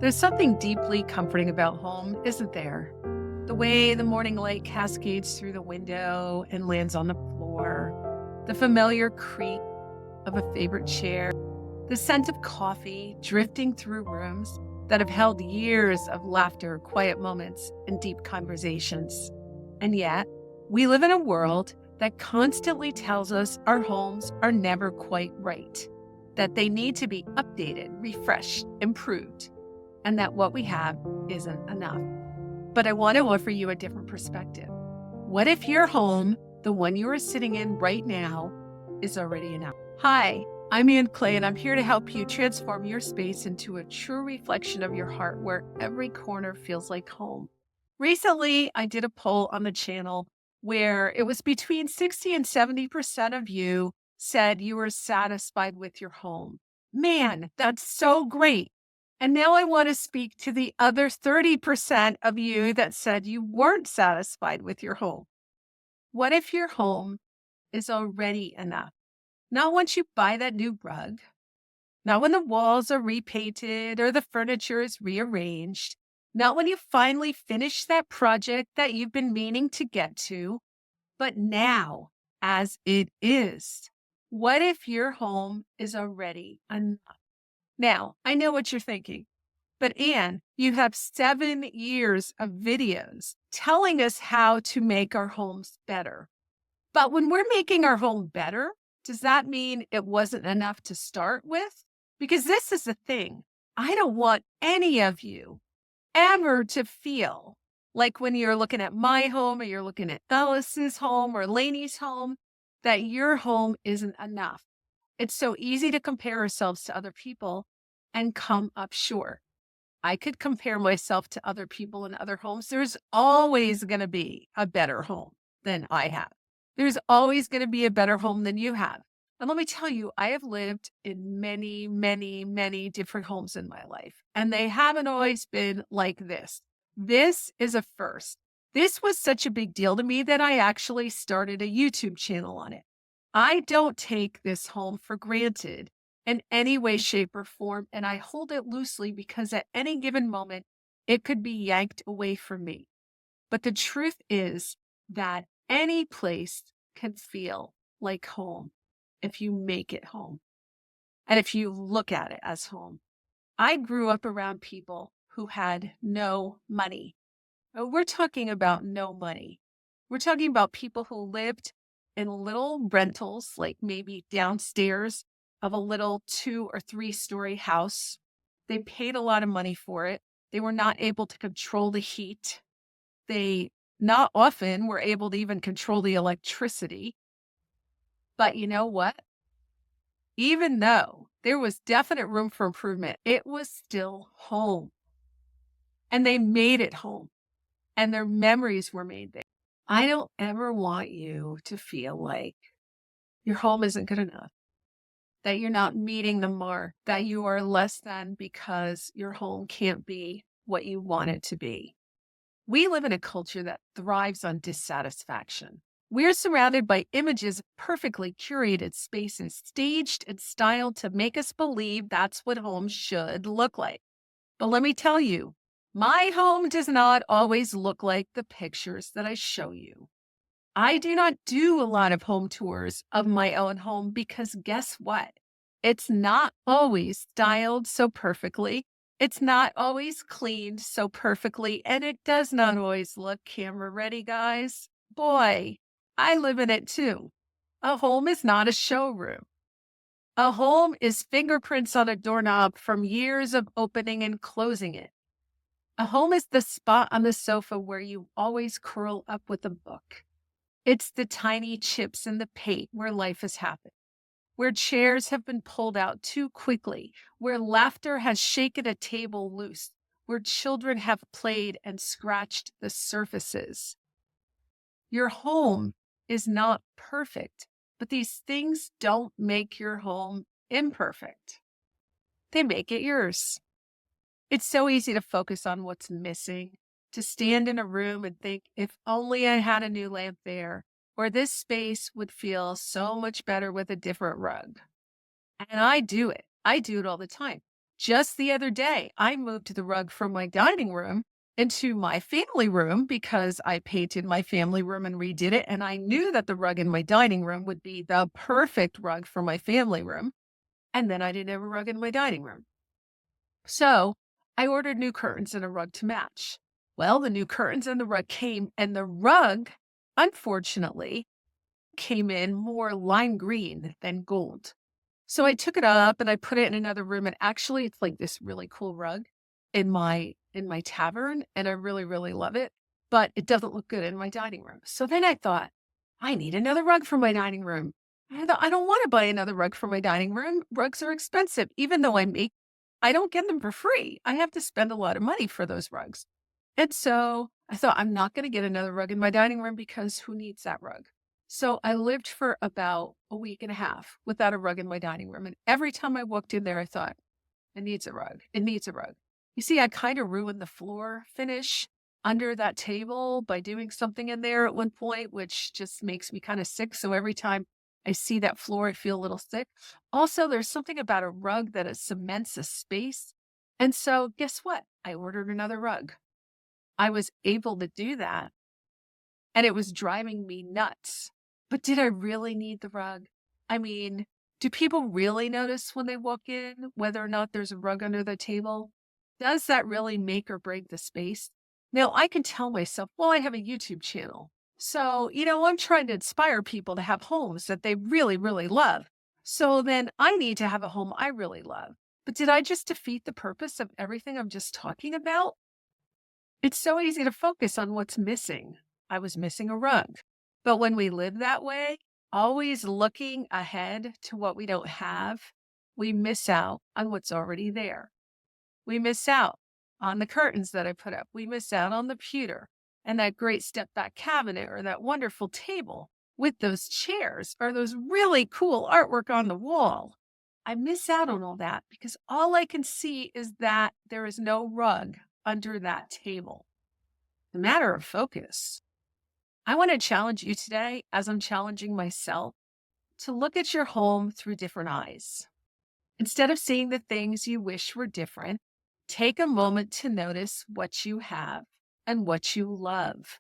There's something deeply comforting about home, isn't there? The way the morning light cascades through the window and lands on the floor, the familiar creak of a favorite chair, the scent of coffee drifting through rooms that have held years of laughter, quiet moments, and deep conversations. And yet, we live in a world that constantly tells us our homes are never quite right, that they need to be updated, refreshed, improved, and that what we have isn't enough. But I want to offer you a different perspective. What if your home, the one you are sitting in right now, is already enough? Hi, I'm Ann Clay, and I'm here to help you transform your space into a true reflection of your heart where every corner feels like home. Recently, I did a poll on the channel where it was between 60 and 70% of you said you were satisfied with your home. Man, that's so great. And now I want to speak to the other 30% of you that said you weren't satisfied with your home. What if your home is already enough? Not once you buy that new rug, not when the walls are repainted or the furniture is rearranged, not when you finally finish that project that you've been meaning to get to, but now as it is. What if your home is already enough? Now, I know what you're thinking. But Anne, you have 7 years of videos telling us how to make our homes better. But when we're making our home better, does that mean it wasn't enough to start with? Because this is the thing. I don't want any of you ever to feel like when you're looking at my home or you're looking at Ellis's home or Lainey's home, that your home isn't enough. It's so easy to compare ourselves to other people and come up short. I could compare myself to other people in other homes. There's always going to be a better home than I have. There's always going to be a better home than you have. And let me tell you, I have lived in many, many, many different homes in my life, and they haven't always been like this. This is a first. This was such a big deal to me that I actually started a YouTube channel on it. I don't take this home for granted in any way, shape, or form. And I hold it loosely because at any given moment, it could be yanked away from me. But the truth is that any place can feel like home if you make it home and if you look at it as home. I grew up around people who had no money. We're talking about no money. We're talking about people who lived in little rentals, like maybe downstairs of a little 2 or 3 story house. They paid a lot of money for it. They were not able to control the heat. They not often were able to even control the electricity. But you know what? Even though there was definite room for improvement, it was still home. And they made it home. And their memories were made there. I don't ever want you to feel like your home isn't good enough, that you're not meeting the mark, that you are less than because your home can't be what you want it to be. We live in a culture that thrives on dissatisfaction. We're surrounded by images of perfectly curated spaces, staged and styled to make us believe that's what home should look like. But let me tell you, my home does not always look like the pictures that I show you. I do not do a lot of home tours of my own home because guess what? It's not always styled so perfectly. It's not always cleaned so perfectly, and it does not always look camera ready, guys. Boy, I live in it too. A home is not a showroom. A home is fingerprints on a doorknob from years of opening and closing it. A home is the spot on the sofa where you always curl up with a book. It's the tiny chips in the paint where life has happened, where chairs have been pulled out too quickly, where laughter has shaken a table loose, where children have played and scratched the surfaces. Your home is not perfect, but these things don't make your home imperfect. They make it yours. It's so easy to focus on what's missing, to stand in a room and think, if only I had a new lamp there, or this space would feel so much better with a different rug. And I do it. I do it all the time. Just the other day, I moved the rug from my dining room into my family room because I painted my family room and redid it. And I knew that the rug in my dining room would be the perfect rug for my family room. And then I didn't have a rug in my dining room. So I ordered new curtains and a rug to match. Well, the new curtains and the rug came, and the rug, unfortunately, came in more lime green than gold. So I took it up and I put it in another room, and actually it's like this really cool rug in my tavern, and I really, really love it, but it doesn't look good in my dining room. So then I thought, I need another rug for my dining room. I thought, I don't want to buy another rug for my dining room. Rugs are expensive. Even though I don't get them for free. I have to spend a lot of money for those rugs. And so I thought, I'm not going to get another rug in my dining room because who needs that rug? So I lived for about a week and a half without a rug in my dining room. And every time I walked in there, I thought, it needs a rug. It needs a rug. You see, I kind of ruined the floor finish under that table by doing something in there at one point, which just makes me kind of sick. So every time I see that floor, I feel a little sick. Also, there's something about a rug that it cements a space. And so guess what? I ordered another rug. I was able to do that, and it was driving me nuts. But did I really need the rug? I mean, do people really notice when they walk in whether or not there's a rug under the table? Does that really make or break the space? Now, I can tell myself, well, I have a YouTube channel. So, I'm trying to inspire people to have homes that they really, really love. So then I need to have a home I really love. But did I just defeat the purpose of everything I'm just talking about? It's so easy to focus on what's missing. I was missing a rug. But when we live that way, always looking ahead to what we don't have, we miss out on what's already there. We miss out on the curtains that I put up. We miss out on the pewter and that great step back cabinet or that wonderful table with those chairs or those really cool artwork on the wall. I miss out on all that because all I can see is that there is no rug under that table. The matter of focus. I want to challenge you today, as I'm challenging myself, to look at your home through different eyes. Instead of seeing the things you wish were different, take a moment to notice what you have and what you love.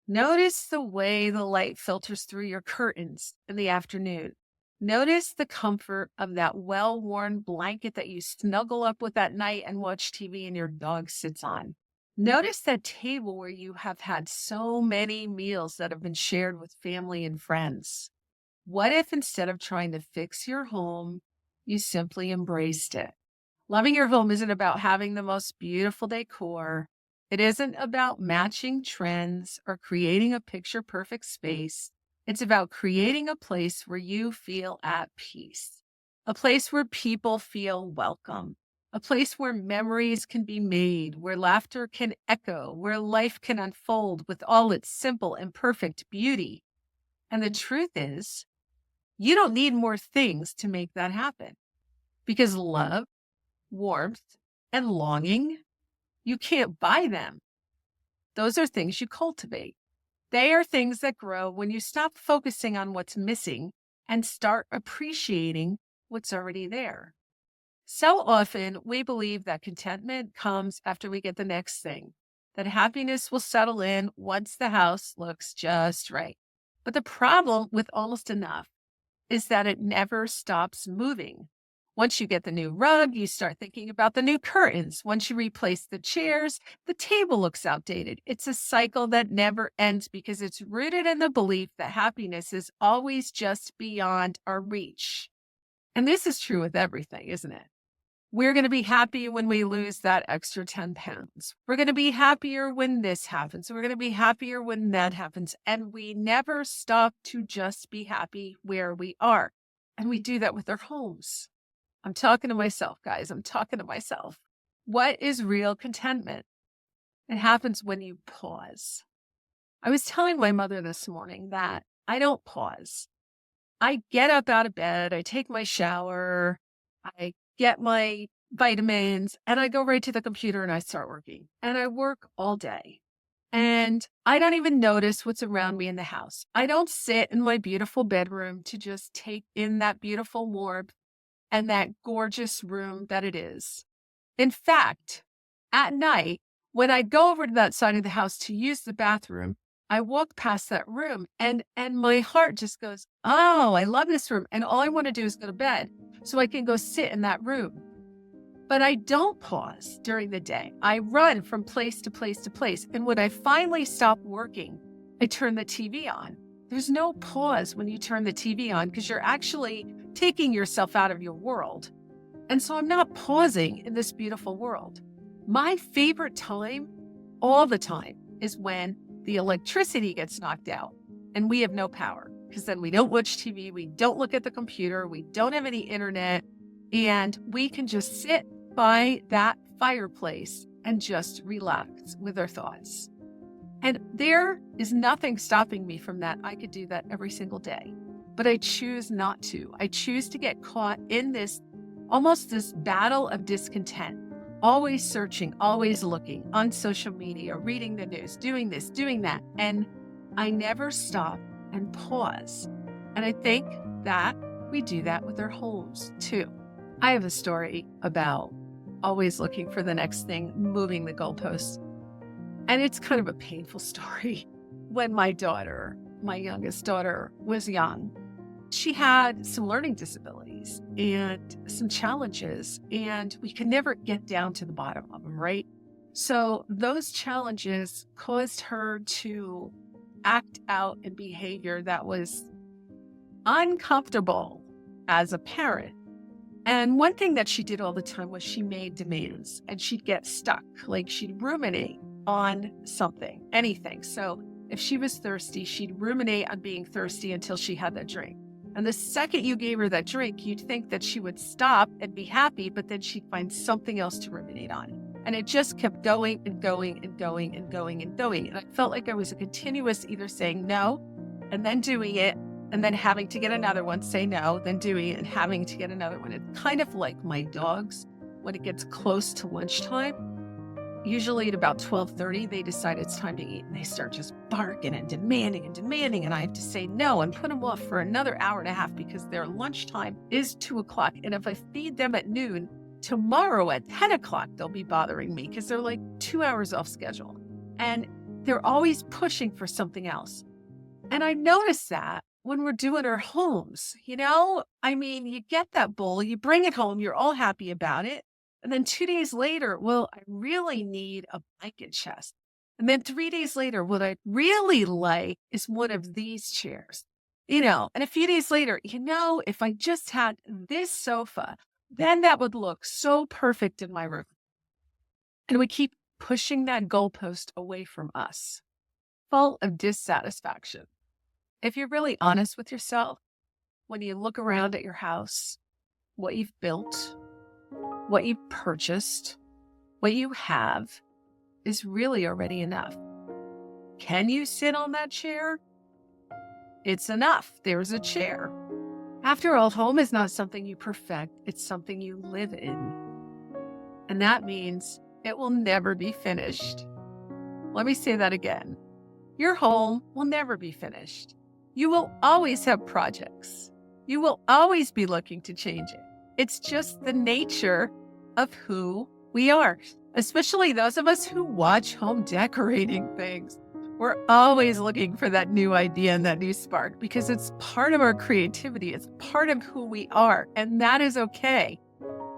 Notice the way the light filters through your curtains in the afternoon. Notice the comfort of that well-worn blanket that you snuggle up with at night and watch TV and your dog sits on. Notice that table where you have had so many meals that have been shared with family and friends. What if instead of trying to fix your home, you simply embraced it? Loving your home isn't about having the most beautiful decor. It isn't about matching trends or creating a picture perfect space. It's about creating a place where you feel at peace, a place where people feel welcome, a place where memories can be made, where laughter can echo, where life can unfold with all its simple and perfect beauty. And the truth is, you don't need more things to make that happen because love, warmth, and longing, you can't buy them. Those are things you cultivate. They are things that grow when you stop focusing on what's missing and start appreciating what's already there. So often, we believe that contentment comes after we get the next thing, that happiness will settle in once the house looks just right. But the problem with almost enough is that it never stops moving. Once you get the new rug, you start thinking about the new curtains. Once you replace the chairs, the table looks outdated. It's a cycle that never ends because it's rooted in the belief that happiness is always just beyond our reach. And this is true with everything, isn't it? We're going to be happy when we lose that extra 10 pounds. We're going to be happier when this happens. We're going to be happier when that happens. And we never stop to just be happy where we are. And we do that with our homes. I'm talking to myself, guys. I'm talking to myself. What is real contentment? It happens when you pause. I was telling my mother this morning that I don't pause. I get up out of bed, I take my shower, I get my vitamins, and I go right to the computer and I start working. And I work all day. And I don't even notice what's around me in the house. I don't sit in my beautiful bedroom to just take in that beautiful warmth and that gorgeous room that it is. In fact, at night, when I go over to that side of the house to use the bathroom, I walk past that room and my heart just goes, "Oh, I love this room." And all I want to do is go to bed so I can go sit in that room. But I don't pause during the day. I run from place to place to place. And when I finally stop working, I turn the TV on. There's no pause when you turn the TV on because you're actually taking yourself out of your world. And so I'm not pausing in this beautiful world. My favorite time all the time is when the electricity gets knocked out and we have no power, because then we don't watch TV, we don't look at the computer, we don't have any internet, and we can just sit by that fireplace and just relax with our thoughts. And there is nothing stopping me from that. I could do that every single day, but I choose not to. I choose to get caught in this almost this battle of discontent, always searching, always looking on social media, reading the news, doing this, doing that. And I never stop and pause. And I think that we do that with our homes too. I have a story about always looking for the next thing, moving the goalposts. And it's kind of a painful story. When my daughter, my youngest daughter, was young, she had some learning disabilities and some challenges, and we could never get down to the bottom of them, right? So those challenges caused her to act out in behavior that was uncomfortable as a parent. And one thing that she did all the time was she made demands, and she'd get stuck, like she'd ruminate on something, anything. So if she was thirsty, she'd ruminate on being thirsty until she had that drink. And the second you gave her that drink, you'd think that she would stop and be happy, but then she'd find something else to ruminate on. And it just kept going and going and going and going and going. And I felt like I was a continuous either saying no and then doing it and then having to get another one, say no, then doing it and having to get another one. It's kind of like my dogs when it gets close to lunchtime. Usually at about 12:30, they decide it's time to eat and they start just barking and demanding and demanding. And I have to say no and put them off for another hour and a half because their lunchtime is 2:00. And if I feed them at noon, tomorrow at 10:00, they'll be bothering me because they're like 2 hours off schedule. And they're always pushing for something else. And I noticed that when we're doing our homes, I mean, you get that bowl, you bring it home, you're all happy about it. And then 2 days later, well, I really need a blanket chest. And then 3 days later, what I'd really like is one of these chairs, and a few days later, if I just had this sofa, then that would look so perfect in my room. And we keep pushing that goalpost away from us, full of dissatisfaction. If you're really honest with yourself, when you look around at your house, what you've built, what you've purchased, what you have is really already enough. Can you sit on that chair? It's enough. There's a chair. After all, home is not something you perfect. It's something you live in. And that means it will never be finished. Let me say that again. Your home will never be finished. You will always have projects. You will always be looking to change it. It's just the nature of who we are, especially those of us who watch home decorating things. We're always looking for that new idea and that new spark because it's part of our creativity. It's part of who we are, and that is okay.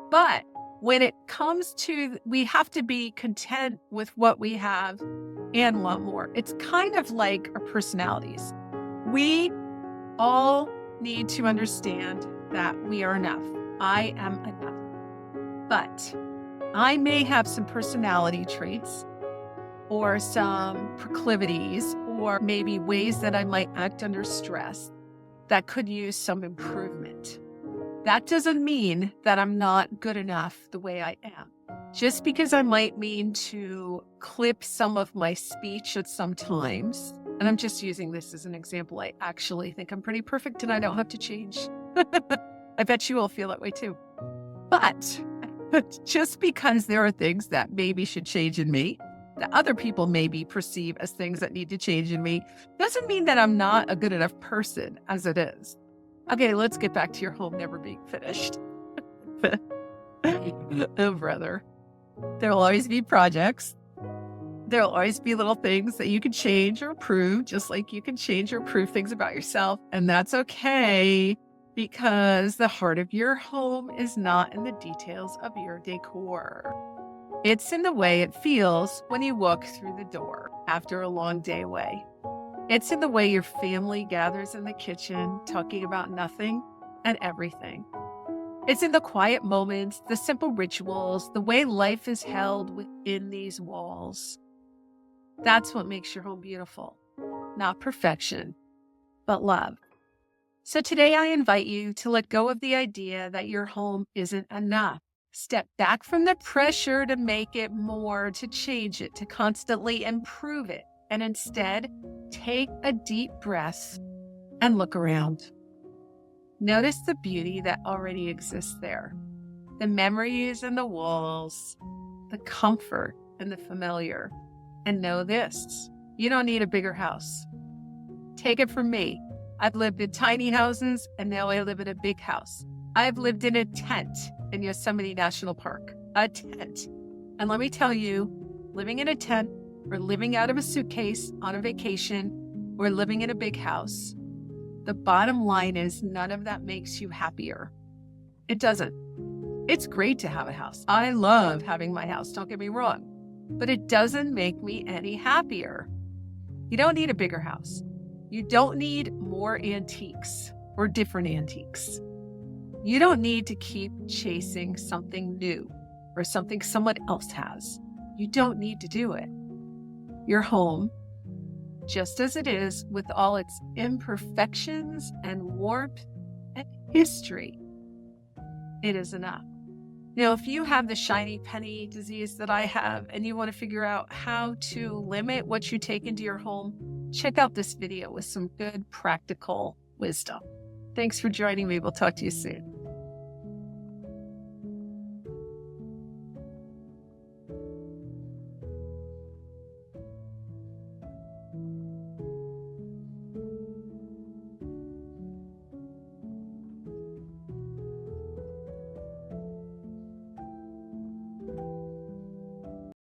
But when it comes to, we have to be content with what we have and want more. It's kind of like our personalities. We all need to understand that we are enough. I am enough. But I may have some personality traits or some proclivities or maybe ways that I might act under stress that could use some improvement. That doesn't mean that I'm not good enough the way I am. Just because I might mean to clip some of my speech at some times, and I'm just using this as an example, I actually think I'm pretty perfect and I don't have to change. I bet you all feel that way too. But just because there are things that maybe should change in me, that other people maybe perceive as things that need to change in me, doesn't mean that I'm not a good enough person as it is. Okay, let's get back to your home never being finished. Oh, brother. There will always be projects. There'll always be little things that you can change or improve, just like you can change or improve things about yourself. And that's okay because the heart of your home is not in the details of your decor. It's in the way it feels when you walk through the door after a long day away. It's in the way your family gathers in the kitchen, talking about nothing and everything. It's in the quiet moments, the simple rituals, the way life is held within these walls. That's what makes your home beautiful. Not perfection, but love. So today I invite you to let go of the idea that your home isn't enough. Step back from the pressure to make it more, to change it, to constantly improve it. And instead, take a deep breath and look around. Notice the beauty that already exists there. The memories and the walls, the comfort and the familiar. And know this, you don't need a bigger house. Take it from me. I've lived in tiny houses and now I live in a big house. I've lived in a tent in Yosemite National Park, a tent. And let me tell you, living in a tent or living out of a suitcase on a vacation or living in a big house, the bottom line is none of that makes you happier. It doesn't. It's great to have a house. I love having my house, don't get me wrong, but it doesn't make me any happier. You don't need a bigger house. You don't need more antiques or different antiques. You don't need to keep chasing something new or something someone else has. You don't need to do it. Your home, just as it is with all its imperfections and warmth and history, it is enough. Now, if you have the shiny penny disease that I have and you want to figure out how to limit what you take into your home, check out this video with some good practical wisdom. Thanks for joining me. We'll talk to you soon.